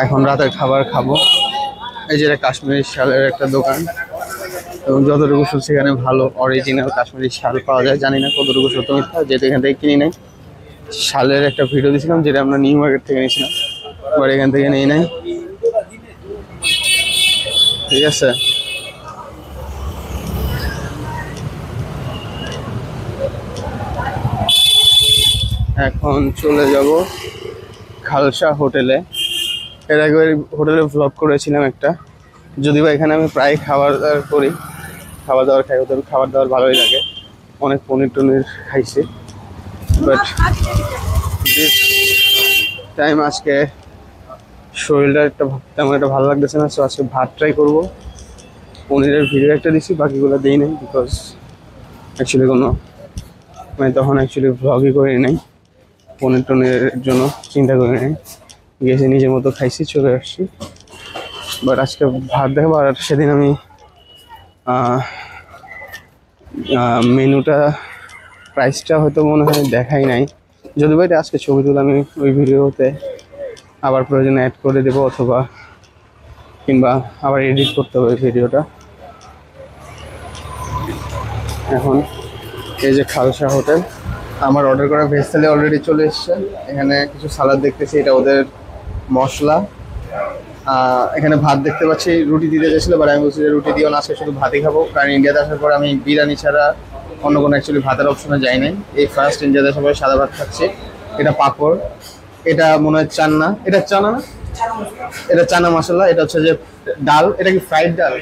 এখন রাতের খাবার খাবো। এই যে কাশ্মীরি শালের একটা দোকান, এবং যতটুকু শুনছি এখানে ভালো অরিজিনাল কাশ্মীরি শাল পাওয়া যায়। জানি না কতটুকু সত্য মিথ্যা, যেহেতু এখান থেকে কিনি নাই। শালের একটা ভিডিও দিয়েছিলাম যেটা আমরা নিউ মার্কেট থেকে নিয়েছিলাম, বাট এখান থেকে নিই নাই। ঠিক আছে, এখন চলে যাব খালসা হোটেলে। এর আগে হোটেলে ভ্লগ করেছিলাম একটা, যদিও এখানে আমি প্রায় খাবার দাবার করি, খাবার দাবার খাই, ওদের খাবার দাবার ভালোই লাগে, অনেক পনির টনির খাইছি। বাট দিস টাইম আজকে শরীরটা তেমন একটা ভালো লাগতেছে না, সো আজকে ভাত ট্রাই করবো। পনিরের ভিডিও একটা দিছি, বাকিগুলো দিই নাই, বিকজ অ্যাকচুয়ালি কোনো তখন অ্যাকচুয়ালি ভ্লগই করি নাই, পনির টনিরের জন্য চিন্তা করি নাই। গেছি নিজের মতো খাইছি, চলে আসছি। বাট আজকে ভাত দেখাবো। আর সেদিন আমি মেনুটা প্রাইসটা হয়তো মনে হয় দেখাই নাই, যদি ভাই আজকে ছবি তুলে আমি ওই ভিডিওতে আবার প্রয়োজনে অ্যাড করে দেবো, অথবা কিংবা আবার এডিট করতে হবে ভিডিওটা। এখন এই যে খালসা হোটেল, আমার অর্ডার করা ভেজ থালি অলরেডি চলে এসছে। এখানে কিছু সালাদ দেখতেছি, এটা ওদের মশলা। এখানে ভাত দেখতে পাচ্ছি, রুটি দিতে চাইছিল, বাট আমি বলছি যে রুটি দিও না, আজকে শুধু ভাতই খাবো। কারণ ইন্ডিয়াতে আসার পর আমি বিরিয়ানি ছাড়া অন্য কোনো অ্যাকচুয়ালি ভাতের অপশনে যাই নাই। এই ফার্স্ট ইন্ডিয়াতে আসার পরে সাদা ভাত খাচ্ছি। এটা পাঁপড়, এটা মনে হয় চান্না, এটা চানা না, এটা চানা মশলা। এটা হচ্ছে যে ডাল, এটা কি ফ্রাইড ডাল,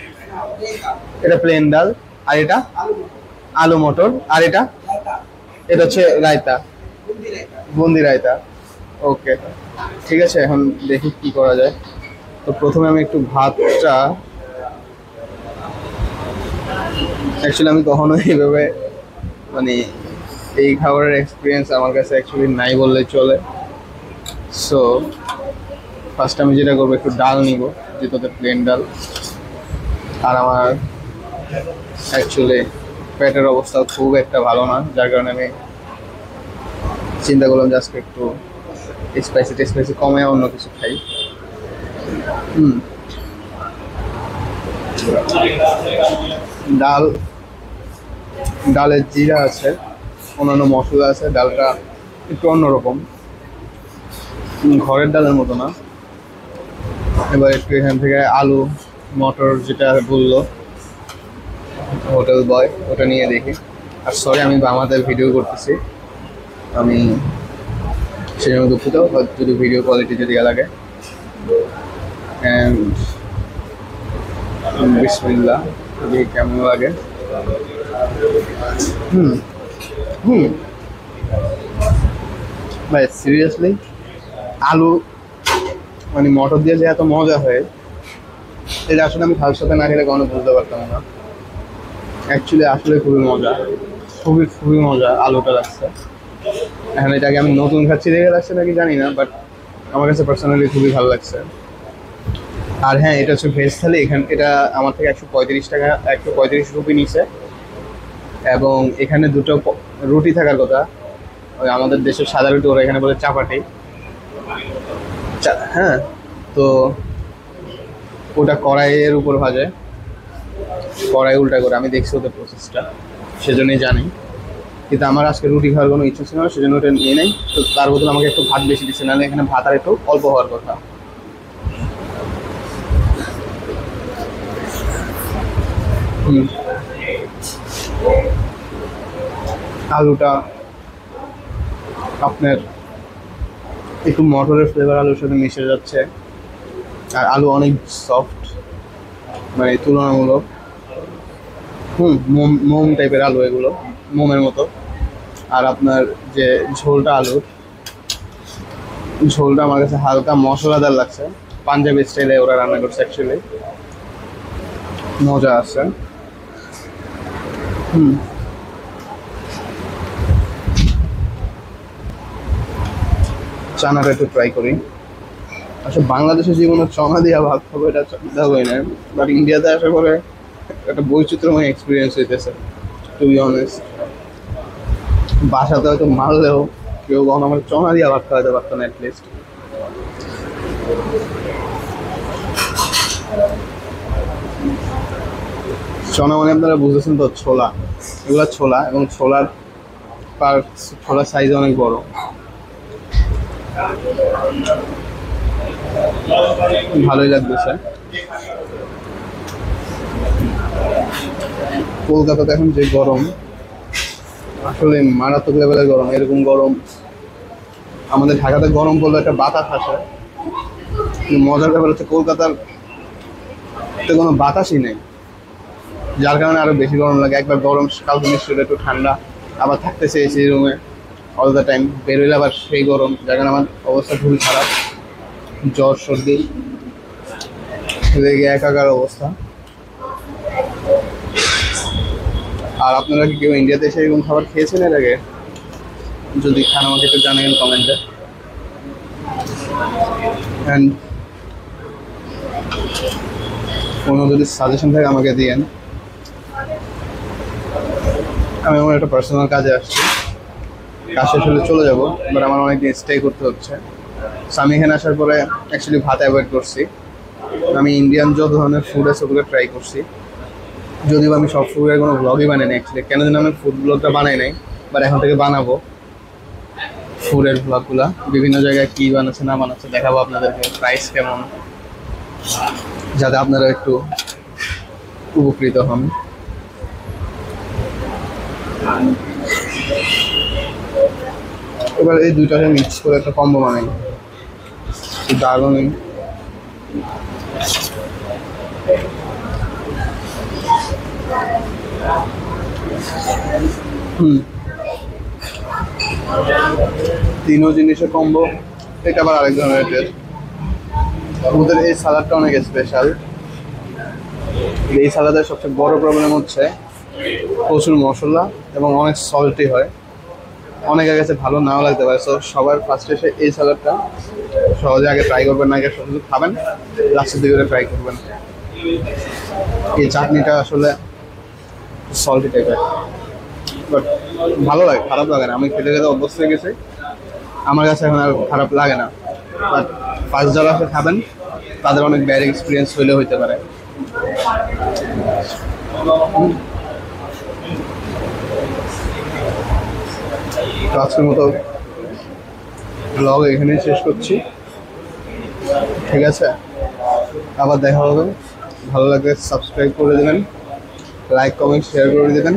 এটা প্লেন ডাল। আর এটা আলু মটর। আর এটা এটা হচ্ছে রায়তা, বুন্দি রায়তা। ওকে, ঠিক আছে, এখন দেখি কি করা যায়। তো প্রথমে আমি একটু ভাতটা, অ্যাকচুয়ালি আমি কখনো এইভাবে মানে এই খাবারের এক্সপিরিয়েন্স আমার কাছে অ্যাকচুয়ালি নাই বললে চলে। সো ফার্স্ট আমি যেটা করবো, একটু ডাল নিব, যেটাতে প্লেন ডাল। আর আমার অ্যাকচুয়ালি পেটের অবস্থা খুব একটা ভালো না, যার কারণে আমি চিন্তা করলাম যে আজকে একটু স্পাইসি কমে অন্য কিছু খাই। ডালের জিরা আছে, অন্যান্য মশলা আছে, ডালটা একটু অন্যরকম, ঘরের ডালের মতো না। এবার একটু এখান থেকে আলু মটর যেটা বললো হোটেল বয়, ওটা নিয়ে দেখি। আর সরি, আমি বাংলাতে ভিডিও করতেছি, আমি সেই জন্য দুঃখিত যদি ভিডিও কোয়ালিটি যদি লাগে। অ্যান্ড বিসমিল্লাহ, দেখি কেমন লাগে। ভাই সিরিয়াসলি আলু মানে মটর দিয়ে যে এত মজা হয়, এটা আসলে আমি খালসার সাথে না খেলে কখনো বুঝতে পারতাম না। অ্যাকচুয়ালি আসলে খুবই মজা, খুবই মজা আলুটা লাগছে। এখন এটাকে আমি নতুন খাচ্ছি দেখে লাগছে নাকি জানি না, বাট আমার কাছে পার্সোনালি খুবই ভালো লাগছে। আর হ্যাঁ, এটা হচ্ছে ভেজ থালি। এটা আমার থেকে 135 টাকা, 135 রুপি নিছে। এবং এখানে দুটো রুটি থাকার কথা, ওই আমাদের দেশের সাদা রুটি, ওরা এখানে বলে চাপাটি। হ্যাঁ, তো ওটা কড়াইয়ের উপর ভাজে, কড়াই উল্টা করে। আমি দেখছি ওদের প্রসেসটা, সেজন্যই জানি। কিন্তু আমার আজকে রুটি খাওয়ার কোনো ইচ্ছা ছিল না, সেজন্য ওটা নিয়ে নেই। তো তার বদলে আমাকে একটু ভাত বেশি দিচ্ছে, নাহলে এখানে ভাত আর একটু অল্প হওয়ার কথা। আলুটা আপনার একটু মটরের ফ্লেভার আলুর সাথে মিশে যাচ্ছে। আর আলু অনেক সফট, মানে তুলনামূলক। মোম টাইপের আলু এগুলো, মোমের মতো। আর আপনার যে ঝোলটা, আলুর ঝোলটা আমার কাছে হালকা মশলাদার লাগছে। পাঞ্জাবি স্টাইলে ওরা রান্না করছে, অ্যাকচুয়ালি মজা আছে। চানাটা একটু ট্রাই করি। আসলে বাংলাদেশের জীবনে চনা দিয়া ভাত খাবো এটা চিন্তা করি না, বাট ইন্ডিয়াতে আসার পরে একটা বৈচিত্র্যময় এক্সপিরিয়েন্স হইতেছে, টু বি অনেস্ট। বাসাতে হয়তো মারলেও কেউ কখন আমার চনা দিয়া ভাত খাওয়াতে পারতো না অ্যাটলিস্ট। চনা মানে আপনারা বুঝেছেন তো, ছোলা। এগুলা ছোলা, এবং ছোলার ছোলার সাইজ অনেক বড়। ভালোই লাগতেছে। কলকাতাতে এখন যে গরম, আসলে মারাত্মক লেভেলের গরম। এরকম গরম আমাদের ঢাকাতে গরম পড়লে একটা বাতাস আসে, কিন্তু মজার ব্যাপার হচ্ছে কলকাতার কোনো বাতাসই নেই, যার কারণে আরো বেশি গরম লাগে। একবার গরম, কালকে নিশ্চয়ই একটু ঠান্ডা, আবার থাকতেছে এসি রুমে অল দ্য টাইম, বেরোলে আবার সেই গরম, যার কারণে আমার অবস্থা খুবই খারাপ। জ্বর, সর্দি লেগে একাকার অবস্থা। আর আপনারা কি কেউ ইন্ডিয়াতে এসে এরকম খাবার খেয়েছেন এর আগে? যদি খান আমাকে একটু জানাবেন কমেন্টে। অ্যান্ড কোনো যদি সাজেশন থাকে আমাকে দিয়েন। আমি আমার একটা পার্সোনাল কাজে আসছি, কাজ শেষ হলে চলে যাবো, বাট আমার অনেকদিন স্টে করতে হচ্ছে। সো আমি এখানে আসার পরে অ্যাকচুয়ালি ভাত অ্যাভয়েড করছি। আমি ইন্ডিয়ান যত ধরনের ফুড আছে ওগুলো ট্রাই করছি, যদিও আমি সব ফুডের কোনো ব্লগই বানাই নাই অ্যাকচুয়ালি। কেন যেন আমি ফুড ব্লগটা বানাই নাই, বাট এখন থেকে বানাবো ফুডের ব্লগগুলো। বিভিন্ন জায়গায় কী বানাচ্ছে না বানাচ্ছে দেখাবো আপনাদেরকে, প্রাইস কেমন, যাতে আপনারা একটু উপকৃত হন। এবার এই দুইটাকে মিক্স করে একটা কম্বো বানাই, দারুণ। তিনও জিনিসের কম্বো, এটা আবার আরেক ধরনের টেস্ট। ওদের এই সালাদটা অনেক স্পেশাল। এই সালাদের সবচেয়ে বড় প্রবলেম হচ্ছে প্রচুর মশলা এবং অনেক সল্টি হয়, অনেকের কাছে ভালো নাও লাগতে পারে। সো সবার ফার্স্টে এসে এই সালাদটা সহজে আগে ট্রাই করবেন না, আগে শুধু খাবেন, লাস্টের দিকে ট্রাই করবেন। এই চাটনিটা আসলে সল্টি টাইপের, বাট ভালো লাগে, খারাপ লাগে না। আমি খেতে খেতে অভ্যস্ত হয়ে গেছি, আমার কাছে এখন আর খারাপ লাগে না। বাট ফার্স্ট যারা খাবেন তাদের অনেক ব্যাড এক্সপিরিয়েন্স হইলে হইতে পারে। আজকের মতো ব্লগ এখানেই শেষ করছি, ঠিক আছে? আবার দেখা হবে। ভালো লাগলে সাবস্ক্রাইব করে দেবেন, লাইক কমেন্ট শেয়ার করে দেবেন।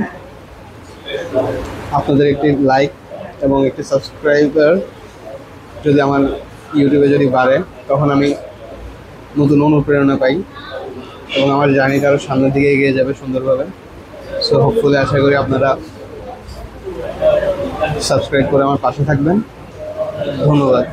আপনাদের একটি লাইক এবং একটি সাবস্ক্রাইবার যদি আমার ইউটিউবে যদি বাড়ে, তখন আমি নতুন অনুপ্রেরণা পাই এবং আমার জার্নিটা আরও সামনের দিকে এগিয়ে যাবে সুন্দরভাবে। সো হোপফুলি আশা করি আপনারা সাবস্ক্রাইব করে আমার পাশে থাকবেন। ধন্যবাদ।